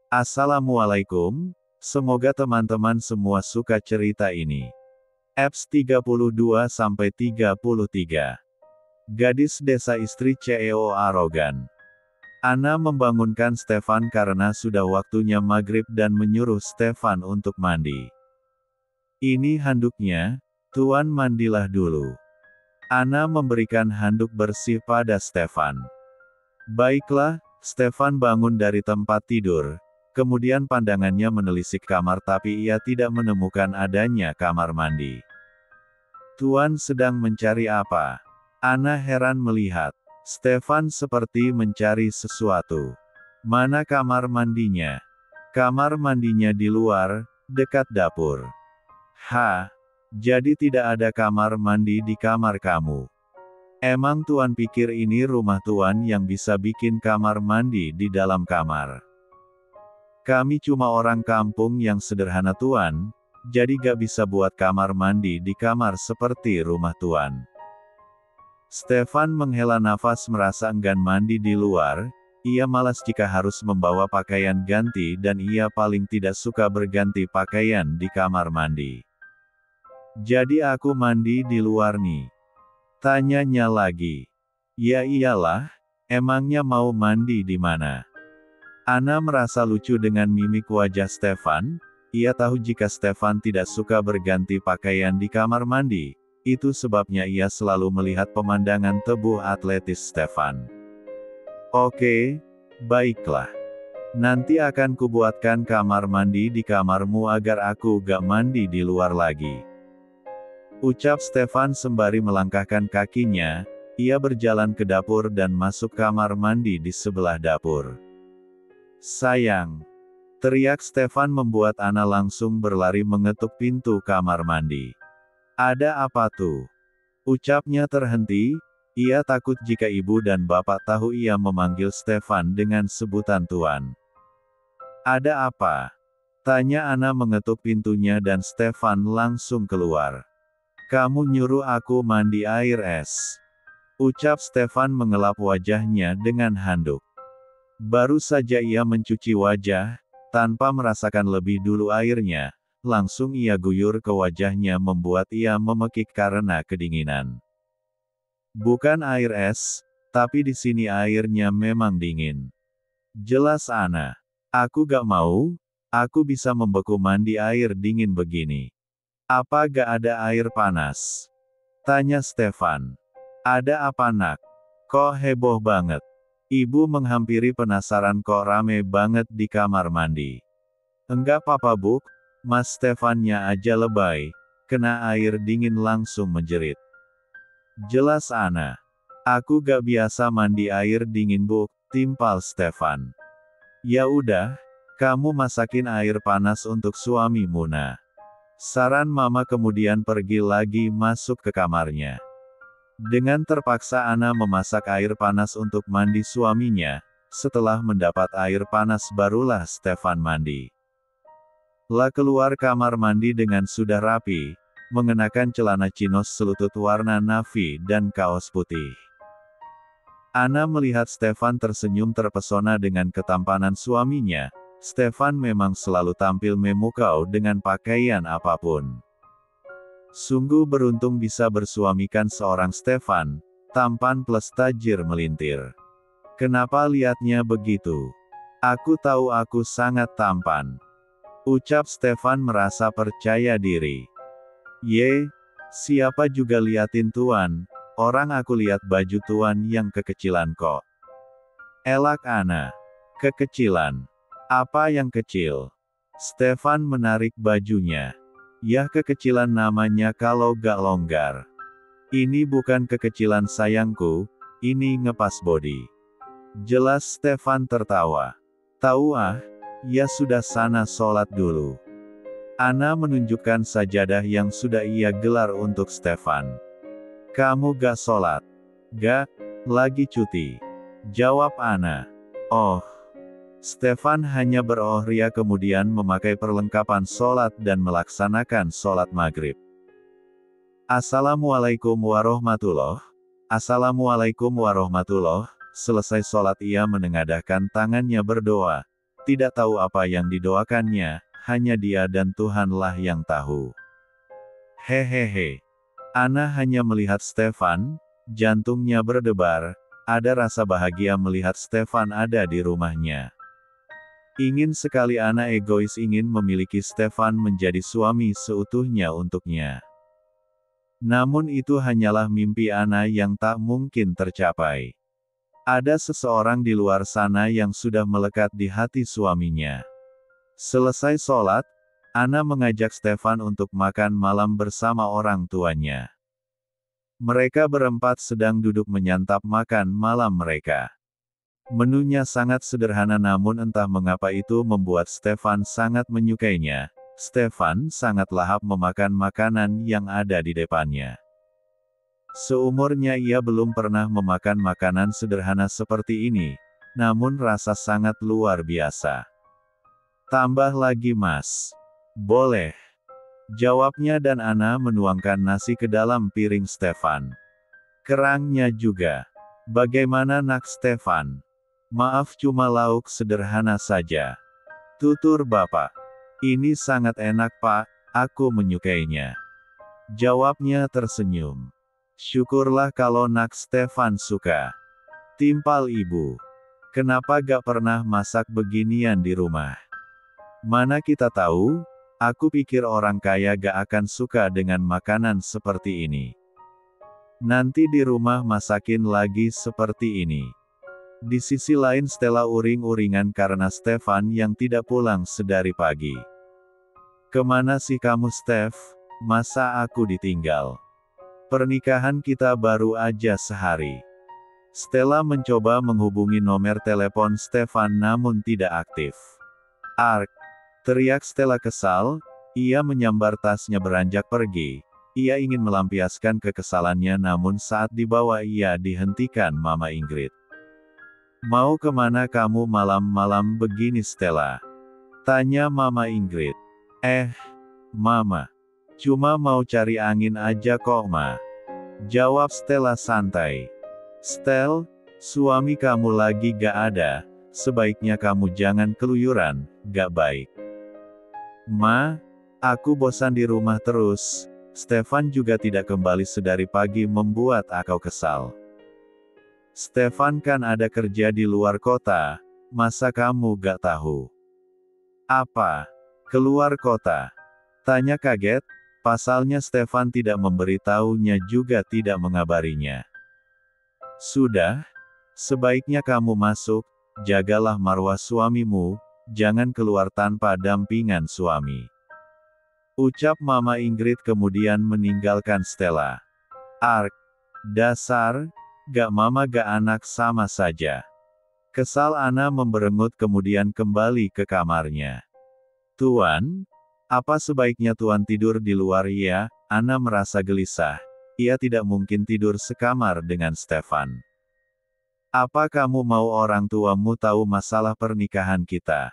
Assalamualaikum, semoga teman-teman semua suka cerita ini. Apps 32-33. Gadis desa istri CEO arogan. Ana membangunkan Stefan karena sudah waktunya maghrib dan menyuruh Stefan untuk mandi. Ini handuknya, Tuan mandilah dulu. Ana memberikan handuk bersih pada Stefan. Baiklah, Stefan bangun dari tempat tidur. Kemudian pandangannya menelisik kamar tapi ia tidak menemukan adanya kamar mandi. Tuan sedang mencari apa? Ana heran melihat. Stefan seperti mencari sesuatu. Mana kamar mandinya? Kamar mandinya di luar, dekat dapur. Jadi tidak ada kamar mandi di kamar kamu. Emang Tuan pikir ini rumah Tuan yang bisa bikin kamar mandi di dalam kamar? Kami cuma orang kampung yang sederhana Tuan, jadi gak bisa buat kamar mandi di kamar seperti rumah Tuan. Stefan menghela nafas merasa enggan mandi di luar, ia malas jika harus membawa pakaian ganti dan ia paling tidak suka berganti pakaian di kamar mandi. Jadi aku mandi di luar nih? Tanyanya lagi. Ya iyalah, emangnya mau mandi di mana? Ana merasa lucu dengan mimik wajah Stefan, ia tahu jika Stefan tidak suka berganti pakaian di kamar mandi, itu sebabnya ia selalu melihat pemandangan tubuh atletis Stefan. Oke, baiklah. Nanti akan kubuatkan kamar mandi di kamarmu agar aku gak mandi di luar lagi. Ucap Stefan sembari melangkahkan kakinya, ia berjalan ke dapur dan masuk kamar mandi di sebelah dapur. Sayang! Teriak Stefan membuat Ana langsung berlari mengetuk pintu kamar mandi. Ada apa tuh? Ucapnya terhenti, ia takut jika ibu dan bapak tahu ia memanggil Stefan dengan sebutan Tuan. Ada apa? Tanya Ana mengetuk pintunya dan Stefan langsung keluar. Kamu nyuruh aku mandi air es. Ucap Stefan mengelap wajahnya dengan handuk. Baru saja ia mencuci wajah, tanpa merasakan lebih dulu airnya, langsung ia guyur ke wajahnya membuat ia memekik karena kedinginan. Bukan air es, tapi di sini airnya memang dingin. Jelas Ana. Aku gak mau, aku bisa membeku mandi air dingin begini. Apa gak ada air panas? Tanya Stefan. Ada apa nak? Kok heboh banget? Ibu menghampiri penasaran kok rame banget di kamar mandi. Enggak apa-apa Buk, Mas Stefannya aja lebay, kena air dingin langsung menjerit. Jelas Ana. Aku gak biasa mandi air dingin Buk, timpal Stefan. Ya udah, kamu masakin air panas untuk suami Muna. Saran Mama kemudian pergi lagi masuk ke kamarnya. Dengan terpaksa Ana memasak air panas untuk mandi suaminya, setelah mendapat air panas barulah Stefan mandi. Lah keluar kamar mandi dengan sudah rapi, mengenakan celana chinos selutut warna navy dan kaos putih. Ana melihat Stefan tersenyum terpesona dengan ketampanan suaminya, Stefan memang selalu tampil memukau dengan pakaian apapun. Sungguh beruntung bisa bersuamikan seorang Stefan, tampan plus tajir melintir. Kenapa lihatnya begitu? Aku tahu aku sangat tampan. Ucap Stefan merasa percaya diri. Ye, siapa juga liatin Tuan, orang aku lihat baju Tuan yang kekecilan kok. Elak Ana. Kekecilan. Apa yang kecil? Stefan menarik bajunya. Yah kekecilan namanya kalau gak longgar. Ini bukan kekecilan sayangku, ini ngepas body. Jelas Stefan tertawa. Tahu ya sudah sana sholat dulu. Ana menunjukkan sajadah yang sudah ia gelar untuk Stefan. Kamu gak sholat? Gak, lagi cuti. Jawab Ana. Oh. Stefan hanya beroh ria kemudian memakai perlengkapan sholat dan melaksanakan sholat maghrib. Assalamualaikum warahmatullahi. Assalamualaikum warahmatullahi. Selesai sholat ia menengadahkan tangannya berdoa. tidak tahu apa yang didoakannya, hanya dia dan Tuhanlah yang tahu. Hehehe. Ana hanya melihat Stefan, jantungnya berdebar, ada rasa bahagia melihat Stefan ada di rumahnya. Ingin sekali Ana egois ingin memiliki Stefan menjadi suami seutuhnya untuknya. Namun itu hanyalah mimpi Ana yang tak mungkin tercapai. Ada seseorang di luar sana yang sudah melekat di hati suaminya. Selesai sholat, Ana mengajak Stefan untuk makan malam bersama orang tuanya. Mereka berempat sedang duduk menyantap makan malam mereka. Menunya sangat sederhana namun entah mengapa itu membuat Stefan sangat menyukainya. Stefan sangat lahap memakan makanan yang ada di depannya. Seumurnya ia belum pernah memakan makanan sederhana seperti ini, namun rasa sangat luar biasa. Tambah lagi Mas. Boleh. Jawabnya dan Ana menuangkan nasi ke dalam piring Stefan. Kerangnya juga. Bagaimana nak Stefan? Maaf cuma lauk sederhana saja. Tutur Bapak. Ini sangat enak Pak, aku menyukainya. Jawabnya tersenyum. Syukurlah kalau nak Stefan suka. Timpal ibu. Kenapa gak pernah masak beginian di rumah? Mana kita tahu? Aku pikir orang kaya gak akan suka dengan makanan seperti ini. Nanti di rumah masakin lagi seperti ini. Di sisi lain Stella uring-uringan karena Stefan yang tidak pulang sedari pagi. Kemana sih kamu Steph? Masa aku ditinggal? Pernikahan kita baru aja sehari. Stella mencoba menghubungi nomor telepon Stefan namun tidak aktif. Ark! Teriak Stella kesal, ia menyambar tasnya beranjak pergi. Ia ingin melampiaskan kekesalannya namun saat dibawa ia dihentikan Mama Ingrid. Mau kemana kamu malam-malam begini Stella? Tanya Mama Ingrid. Mama. Cuma mau cari angin aja kok Ma. Jawab Stella santai. Stel, suami kamu lagi gak ada, sebaiknya kamu jangan keluyuran, gak baik. Ma, aku bosan di rumah terus. Stefan juga tidak kembali sedari pagi membuat aku kesal. Stefan kan ada kerja di luar kota, masa kamu gak tahu? Apa? Keluar kota? Tanya kaget, pasalnya Stefan tidak memberitahunya juga tidak mengabarinya. Sudah, sebaiknya kamu masuk, jagalah marwah suamimu, jangan keluar tanpa dampingan suami. Ucap Mama Ingrid kemudian meninggalkan Stella. Ark! Dasar, gak mama gak anak sama saja. Kesal Ana memberengut kemudian kembali ke kamarnya. Tuan? Apa sebaiknya Tuan tidur di luar ya? Ana merasa gelisah. Ia tidak mungkin tidur sekamar dengan Stefan. Apa kamu mau orang tuamu tahu masalah pernikahan kita?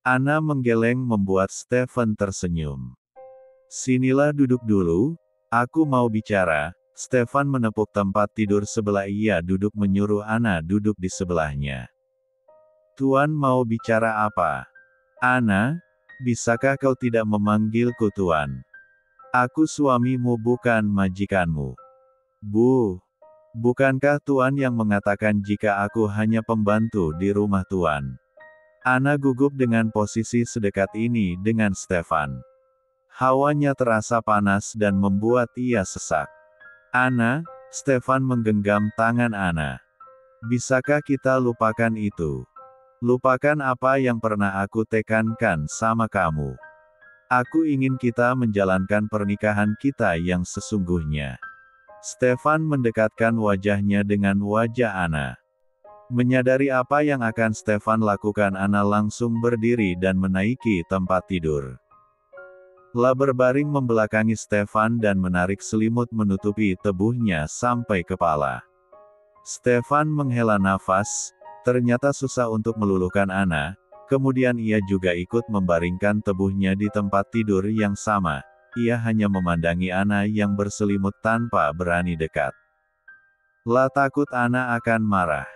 Ana menggeleng membuat Stefan tersenyum. Sinilah duduk dulu, aku mau bicara. Stefan menepuk tempat tidur sebelah ia duduk menyuruh Ana duduk di sebelahnya. Tuan mau bicara apa? Ana, bisakah kau tidak memanggilku Tuan? Aku suamimu bukan majikanmu. Bukankah Tuan yang mengatakan jika aku hanya pembantu di rumah Tuan? Ana gugup dengan posisi sedekat ini dengan Stefan. Hawanya terasa panas dan membuat ia sesak. Ana, Stefan menggenggam tangan Ana. Bisakah kita lupakan itu? Lupakan apa yang pernah aku tekankan sama kamu. Aku ingin kita menjalankan pernikahan kita yang sesungguhnya. Stefan mendekatkan wajahnya dengan wajah Ana. Menyadari apa yang akan Stefan lakukan Ana langsung berdiri dan menaiki tempat tidur. La berbaring membelakangi Stefan dan menarik selimut menutupi tubuhnya sampai kepala. Stefan menghela nafas, ternyata susah untuk meluluhkan Ana, kemudian ia juga ikut membaringkan tubuhnya di tempat tidur yang sama. Ia hanya memandangi Ana yang berselimut tanpa berani dekat. La takut Ana akan marah.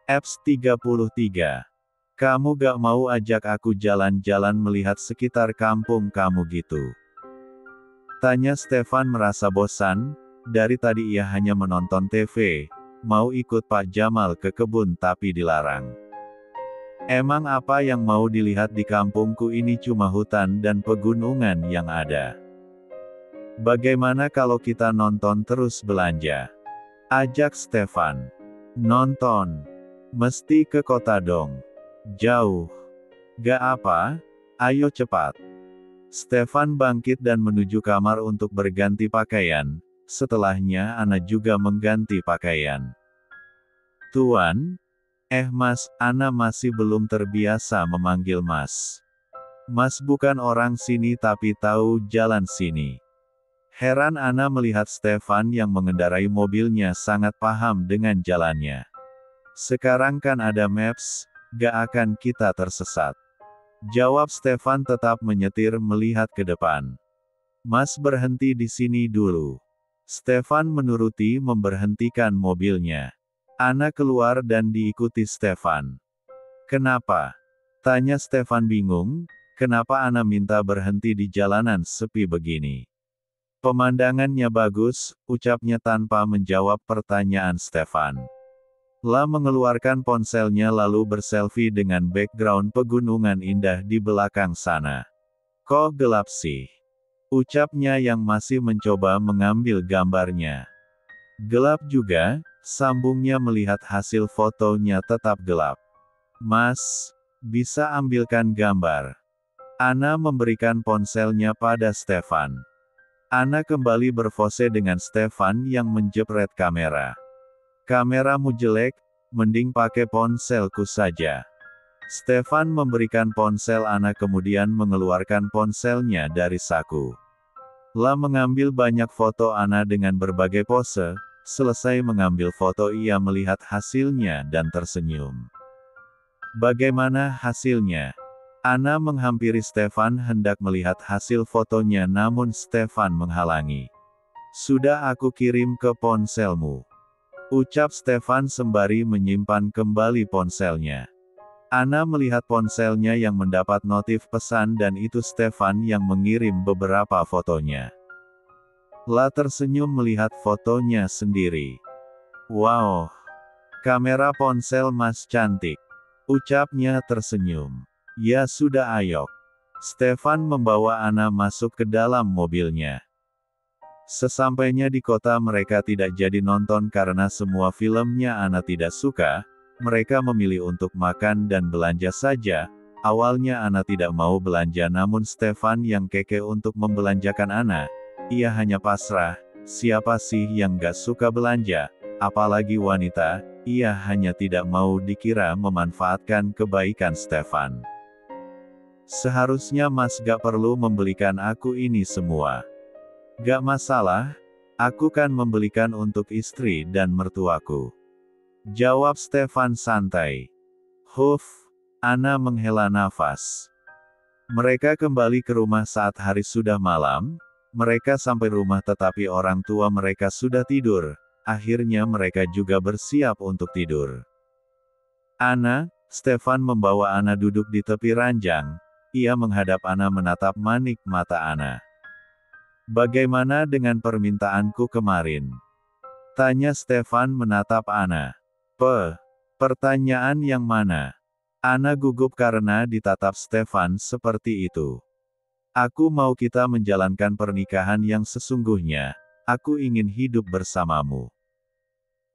Eps 33. Kamu gak mau ajak aku jalan-jalan melihat sekitar kampung kamu gitu? Tanya Stefan merasa bosan, dari tadi ia hanya menonton TV, mau ikut Pak Jamal ke kebun tapi dilarang. Emang apa yang mau dilihat di kampungku ini cuma hutan dan pegunungan yang ada. Bagaimana kalau kita nonton terus belanja? Ajak Stefan. Nonton. Mesti ke kota dong. Jauh. Gak apa, ayo cepat. Stefan bangkit dan menuju kamar untuk berganti pakaian, setelahnya Ana juga mengganti pakaian. Tuan? Mas, Ana masih belum terbiasa memanggil Mas. Mas bukan orang sini tapi tahu jalan sini. Heran Ana melihat Stefan yang mengendarai mobilnya sangat paham dengan jalannya. Sekarang kan ada Maps, gak akan kita tersesat. Jawab Stefan tetap menyetir melihat ke depan. Mas berhenti di sini dulu. Stefan menuruti memberhentikan mobilnya. Ana keluar dan diikuti Stefan. Kenapa? Tanya Stefan bingung, kenapa Ana minta berhenti di jalanan sepi begini? Pemandangannya bagus, ucapnya tanpa menjawab pertanyaan Stefan. La mengeluarkan ponselnya lalu berselfie dengan background pegunungan indah di belakang sana. Kok gelap sih? Ucapnya yang masih mencoba mengambil gambarnya. Gelap juga, sambungnya melihat hasil fotonya tetap gelap. Mas, bisa ambilkan gambar. Ana memberikan ponselnya pada Stefan. Ana kembali berpose dengan Stefan yang menjepret kamera. Kameramu jelek, mending pakai ponselku saja. Stefan memberikan ponsel Ana kemudian mengeluarkan ponselnya dari saku. La mengambil banyak foto Ana dengan berbagai pose, selesai mengambil foto ia melihat hasilnya dan tersenyum. Bagaimana hasilnya? Ana menghampiri Stefan hendak melihat hasil fotonya namun Stefan menghalangi. Sudah aku kirim ke ponselmu. Ucap Stefan sembari menyimpan kembali ponselnya. Ana melihat ponselnya yang mendapat notif pesan dan itu Stefan yang mengirim beberapa fotonya. La tersenyum melihat fotonya sendiri. Wow, kamera ponsel Mas cantik. Ucapnya tersenyum. Ya sudah ayo. Stefan membawa Ana masuk ke dalam mobilnya. Sesampainya di kota mereka tidak jadi nonton karena semua filmnya Ana tidak suka, mereka memilih untuk makan dan belanja saja. Awalnya Ana tidak mau belanja namun Stefan yang keke untuk membelanjakan Ana. Ia hanya pasrah, siapa sih yang gak suka belanja, apalagi wanita, ia hanya tidak mau dikira memanfaatkan kebaikan Stefan. Seharusnya Mas gak perlu membelikan aku ini semua. Gak masalah, aku kan membelikan untuk istri dan mertuaku. Jawab Stefan santai. Huff, Ana menghela nafas. Mereka kembali ke rumah saat hari sudah malam, mereka sampai rumah tetapi orang tua mereka sudah tidur, akhirnya mereka juga bersiap untuk tidur. Ana, Stefan membawa Ana duduk di tepi ranjang, ia menghadap Ana menatap manik mata Ana. Bagaimana dengan permintaanku kemarin? Tanya Stefan menatap Ana. Pertanyaan yang mana? Ana gugup karena ditatap Stefan seperti itu. Aku mau kita menjalankan pernikahan yang sesungguhnya, aku ingin hidup bersamamu.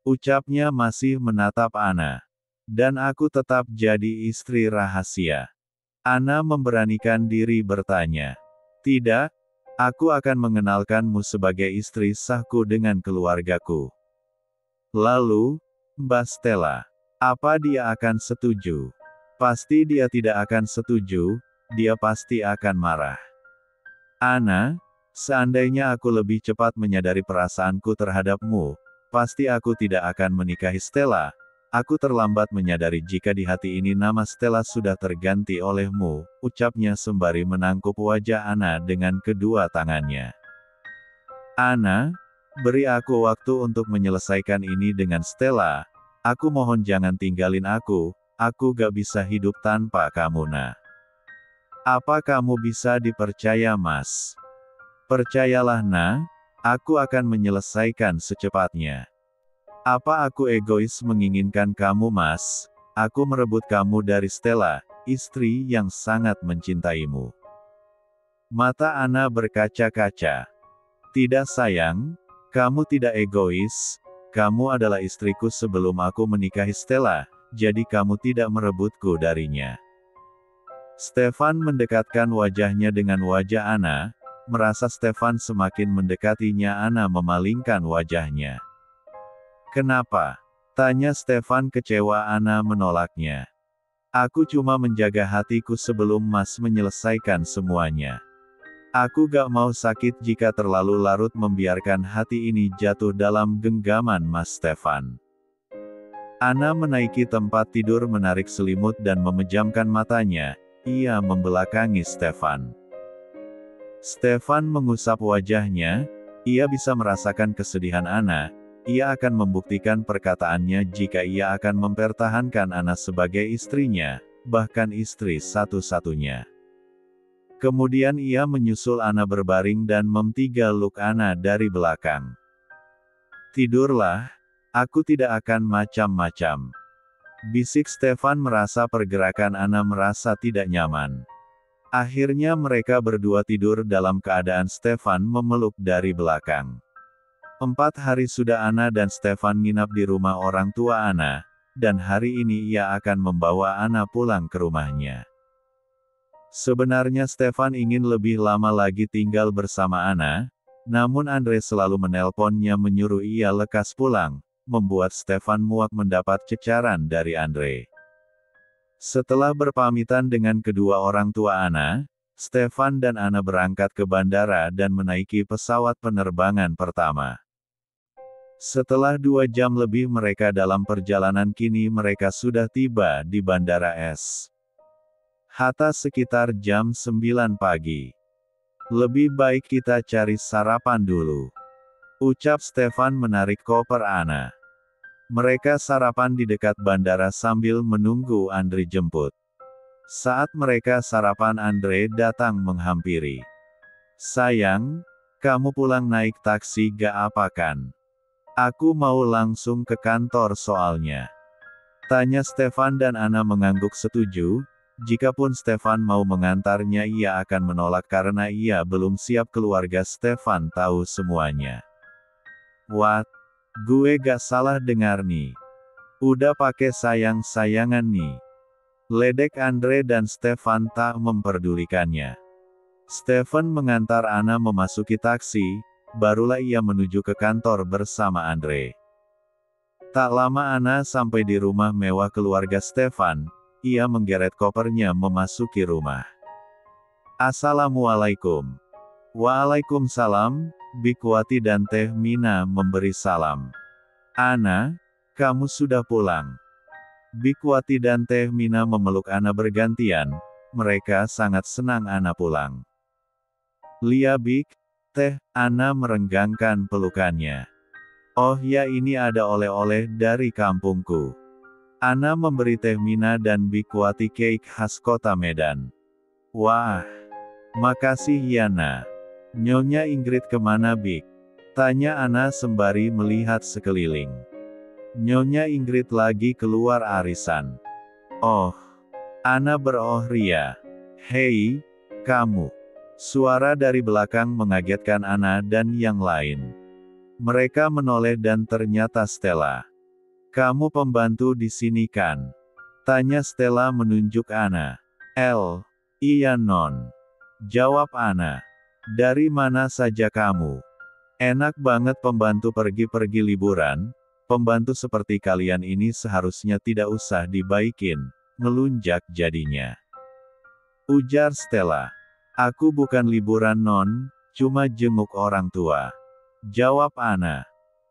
Ucapnya masih menatap Ana. Dan aku tetap jadi istri rahasia. Ana memberanikan diri bertanya. Tidak, aku akan mengenalkanmu sebagai istri sahku dengan keluargaku. Lalu, Mbak Stella, apa dia akan setuju? Pasti dia tidak akan setuju, dia pasti akan marah. Ana, seandainya aku lebih cepat menyadari perasaanku terhadapmu, pasti aku tidak akan menikahi Stella. Aku terlambat menyadari jika di hati ini nama Stella sudah terganti olehmu, ucapnya sembari menangkup wajah Ana dengan kedua tangannya. Ana, beri aku waktu untuk menyelesaikan ini dengan Stella. Aku mohon jangan tinggalin aku, aku gak bisa hidup tanpa kamu nah. Apa kamu bisa dipercaya mas? Percayalah nah, aku akan menyelesaikan secepatnya. Apa aku egois menginginkan kamu mas? Aku merebut kamu dari Stella, istri yang sangat mencintaimu. Mata Ana berkaca-kaca. Tidak sayang, kamu tidak egois, kamu adalah istriku sebelum aku menikahi Stella, jadi kamu tidak merebutku darinya. Stefan mendekatkan wajahnya dengan wajah Ana, merasa Stefan semakin mendekatinya. Ana memalingkan wajahnya. Kenapa? Tanya Stefan kecewa. Ana menolaknya. Aku cuma menjaga hatiku sebelum Mas menyelesaikan semuanya. Aku gak mau sakit jika terlalu larut membiarkan hati ini jatuh dalam genggaman Mas Stefan. Ana menaiki tempat tidur, menarik selimut dan memejamkan matanya. Ia membelakangi Stefan. Stefan mengusap wajahnya. Ia bisa merasakan kesedihan Ana. Ia akan membuktikan perkataannya jika ia akan mempertahankan Ana sebagai istrinya, bahkan istri satu-satunya. Kemudian ia menyusul Ana berbaring dan memeluk Ana dari belakang. Tidurlah, aku tidak akan macam-macam. Bisik Stefan. Merasa pergerakan Ana, merasa tidak nyaman. Akhirnya mereka berdua tidur dalam keadaan Stefan memeluk dari belakang. 4 hari sudah Ana dan Stefan nginap di rumah orang tua Ana, dan hari ini ia akan membawa Ana pulang ke rumahnya. Sebenarnya Stefan ingin lebih lama lagi tinggal bersama Ana, namun Andre selalu menelponnya menyuruh ia lekas pulang, membuat Stefan muak mendapat cecaran dari Andre. Setelah berpamitan dengan kedua orang tua Ana, Stefan dan Ana berangkat ke bandara dan menaiki pesawat penerbangan pertama. Setelah 2 jam lebih mereka dalam perjalanan, kini mereka sudah tiba di Bandara S. Hatta sekitar jam 9 pagi. Lebih baik kita cari sarapan dulu, ucap Stefan menarik koper Ana. Mereka sarapan di dekat bandara sambil menunggu Andre jemput. Saat mereka sarapan, Andre datang menghampiri. Sayang, kamu pulang naik taksi gak apa kan? Aku mau langsung ke kantor soalnya, tanya Stefan dan Ana mengangguk setuju. Jikapun Stefan mau mengantarnya, ia akan menolak karena ia belum siap. Keluarga Stefan tahu semuanya. What? Gue gak salah dengar nih. Udah pakai sayang-sayangan nih, ledek Andre, dan Stefan tak memperdulikannya. Stefan mengantar Ana memasuki taksi, barulah ia menuju ke kantor bersama Andre. Tak lama Ana sampai di rumah mewah keluarga Stefan. Ia menggeret kopernya memasuki rumah. Assalamualaikum. Waalaikumsalam, Bikwati dan Teh Mina memberi salam. Ana, kamu sudah pulang. Bikwati dan Teh Mina memeluk Ana bergantian. Mereka sangat senang Ana pulang. Lia Bik, Teh, Ana merenggangkan pelukannya. Oh ya, ini ada oleh-oleh dari kampungku. Ana memberi Teh Mina dan Bikwati cake khas kota Medan. Wah, makasih Yana. Nyonya Ingrid kemana Bik? Tanya Ana sembari melihat sekeliling. Nyonya Ingrid lagi keluar arisan. Oh, Ana beroh ria. Hei, kamu. Suara dari belakang mengagetkan Ana dan yang lain. Mereka menoleh dan ternyata Stella. Kamu pembantu di sini kan? Tanya Stella menunjuk Ana. Iya non. Jawab Ana. Dari mana saja kamu? Enak banget pembantu pergi-pergi liburan. Pembantu seperti kalian ini seharusnya tidak usah dibaikin, ngelunjak jadinya, ujar Stella. Aku bukan liburan non, cuma jenguk orang tua, jawab Ana.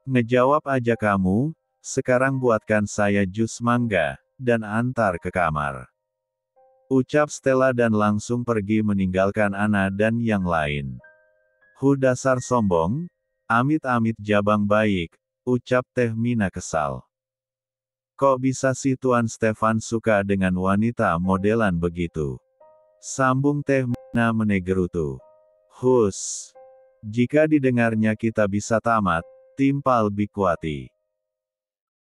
Ngejawab aja kamu. Sekarang buatkan saya jus mangga, dan antar ke kamar, ucap Stella dan langsung pergi meninggalkan Ana dan yang lain. Dasar sombong, amit-amit jabang baik, ucap Teh Mina kesal. Kok bisa sih Tuan Stefan suka dengan wanita modelan begitu? Sambung Teh Mina menegerutu. Hus. Jika didengarnya kita bisa tamat, timpal Bikwati.